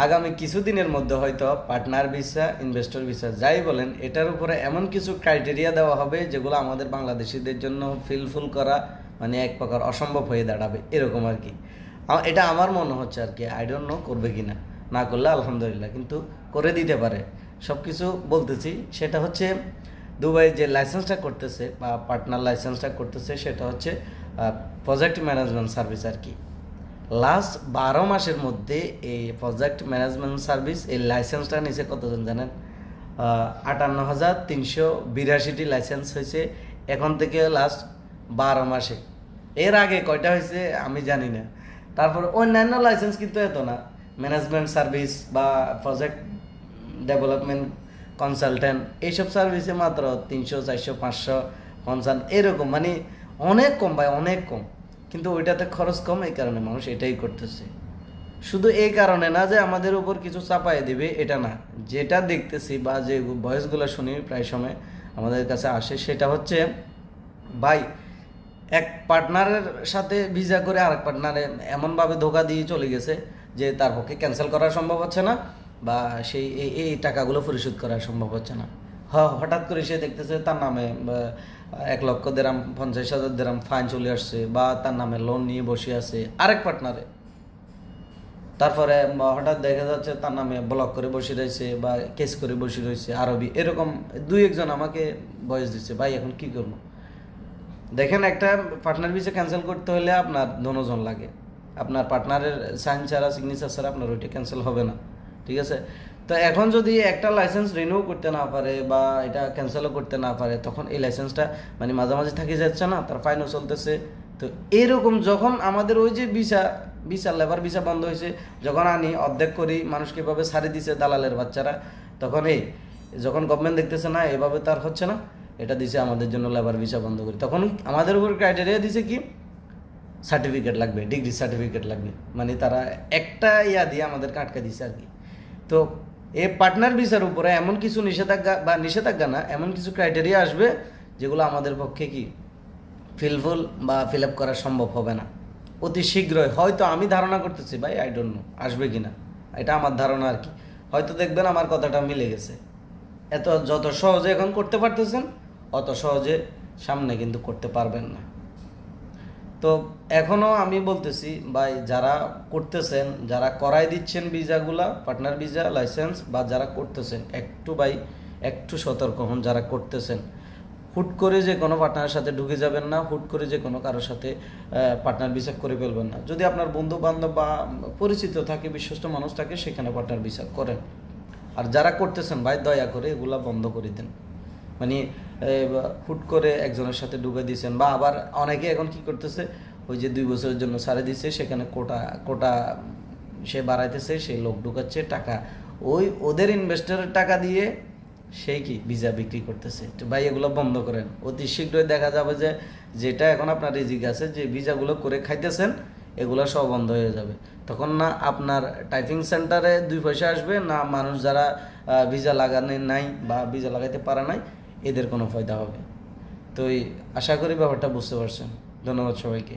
আগামী কিছুদিনের মধ্যে হয়তো পার্টনার ভিসা, ইনভেস্টর ভিসা যাই বলেন, এটার উপরে এমন কিছু ক্রাইটেরিয়া দেওয়া হবে যেগুলো আমাদের বাংলাদেশিদের জন্য ফিলফুল করা মানে এক প্রকার অসম্ভব হয়ে দাঁড়াবে, এরকম আর কি। এটা আমার মনে হচ্ছে আর কি। আই ডোন্ট নো করবে কি না, না করলে আলহামদুলিল্লাহ, কিন্তু করে দিতে পারে। সব কিছু বলতেছি, সেটা হচ্ছে দুবাই যে লাইসেন্সটা করতেছে বা পার্টনার লাইসেন্সটা করতেছে সেটা হচ্ছে প্রজেক্ট ম্যানেজমেন্ট সার্ভিস আর কি। লাস্ট 12 মাসের মধ্যে এই প্রজেক্ট ম্যানেজমেন্ট সার্ভিস এই লাইসেন্সটা নিচে কতজন জানেন? 58,382টি লাইসেন্স হয়েছে এখন থেকে লাস্ট 12 মাসে। এর আগে কয়টা হয়েছে আমি জানি না। তারপর অন্যান্য লাইসেন্স কিন্তু এত না, ম্যানেজমেন্ট সার্ভিস বা প্রজেক্ট ডেভেলপমেন্ট কনসালটেন্ট এইসব সার্ভিসে মাত্র 300, 400, 550 এরকম, মানে অনেক কম ভাই, অনেক কম। কিন্তু ওইটাতে খরচ কম, এই কারণে মানুষ এটাই করতেছে। শুধু এই কারণে না যে আমাদের উপর কিছু চাপাই দিবে, এটা না। যেটা দেখতেছি বা যে ভয়েসগুলো শুনি প্রায় সময় আমাদের কাছে আসে, সেটা হচ্ছে ভাই এক পার্টনারের সাথে ভিসা করে আরেক পার্টনারে এমনভাবে ধোকা দিয়ে চলে গেছে যে তার পক্ষে ক্যান্সেল করা সম্ভব হচ্ছে না বা সেই এই টাকাগুলো পরিশোধ করা সম্ভব হচ্ছে না। হঠাৎ করে সে দেখতেছে তার নামে 1,00,000 দেরাম, 50,000 দেরাম ফাইন চলে আসছে, বা তার নামে লোন নিয়ে বসে আছে আরেক পার্টনারে। তারপরে হঠাৎ দেখা যাচ্ছে তার নামে ব্লক করে বসে রয়েছে বা কেস করে বসে রয়েছে আরবি। এরকম 2-1 জন আমাকে ভয়েস দিচ্ছে, ভাই এখন কি করবো? দেখেন, একটা পার্টনার ভিসা ক্যান্সেল করতে হলে আপনার দুজন লাগে। আপনার পার্টনারের সাইন ছাড়া, সিগনেচার ছাড়া আপনার ওইটা ক্যান্সেল হবে না, ঠিক আছে? তো এখন যদি একটা লাইসেন্স রিনিউ করতে না পারে বা এটা ক্যান্সেলও করতে না পারে, তখন এই লাইসেন্সটা মানে মাঝামাঝি থাকি যাচ্ছে না, তার ফাইনও চলতেছে। তো এরকম যখন আমাদের ওই যে ভিসা লেবার ভিসা বন্ধ হয়েছে, যখন আনি অর্ধেক করি, মানুষকে এভাবে ছাড়ি দিছে দালালের বাচ্চারা, তখন যখন গভর্নমেন্ট দেখতেছে না এভাবে তার হচ্ছে না, এটা দিছে আমাদের জন্য লেবার ভিসা বন্ধ করি, তখন আমাদের উপর ক্রাইটেরিয়া দিছে কি সার্টিফিকেট লাগবে, ডিগ্রি সার্টিফিকেট লাগবে, মানে তারা একটা দিয়ে আমাদেরকে আটকা দিছে আর কি। তো এই পার্টনার ভিসার উপরে এমন কিছু নিষেধাজ্ঞা না, এমন কিছু ক্রাইটেরিয়া আসবে যেগুলো আমাদের পক্ষে কি ফিল আপ করা সম্ভব হবে না অতি শীঘ্রই। হয়তো আমি ধারণা করতেছি ভাই, আই ডোন্ট নো আসবে কিনা, এটা আমার ধারণা আর কি। হয়তো দেখবেন আমার কথাটা মিলে গেছে। যত সহজে এখন করতে পারতেছেন, অত সহজে সামনে কিন্তু করতে পারবেন না। তো এখনও আমি বলতেছি ভাই, যারা করতেছেন, যারা করাই দিচ্ছেন ভিসাগুলা, পার্টনার ভিসা লাইসেন্স, বা যারা করতেছেন, একটু সতর্ক হন। যারা করতেছেন, হুট করে যে কোনো পার্টনারের সাথে ঢুকে যাবেন না, হুট করে যে কোনো কারোর সাথে পার্টনার ভিসা করে ফেলবেন না। যদি আপনার বন্ধু বান্ধব বা পরিচিত থাকে, বিশ্বস্ত মানুষ থাকে, সেখানে পার্টনার ভিসা করেন। আর যারা করতেছেন ভাই, দয়া করে এগুলা বন্ধ করে দেন। মানে হুট করে একজনের সাথে ঢুকে দিয়েছেন, বা আবার অনেকে এখন কি করতেছে, ওই যে 2 বছরের জন্য ছাড়ে দিচ্ছে, সেখানে কোটা সে বাড়াইতেছে, সেই লোক ঢুকাচ্ছে টাকা, ওদের ইনভেস্টরের টাকা দিয়ে সেই কি ভিসা বিক্রি করতেছে। তো ভাই এগুলো বন্ধ করেন। অতি শীঘ্রই দেখা যাবে যে যেটা এখন আপনার রিজিক আছে, যে ভিসাগুলো করে খাইতেছেন, এগুলো সব বন্ধ হয়ে যাবে। তখন না আপনার টাইপিং সেন্টারে 2 পয়সা আসবে, না মানুষ যারা ভিসা লাগানো নাই বা ভিসা লাগাইতে পারে নাই, এদের কোনো ফায়দা হবে। তো আশা করি ব্যাপারটা বুঝতে পারছেন। ধন্যবাদ সবাইকে।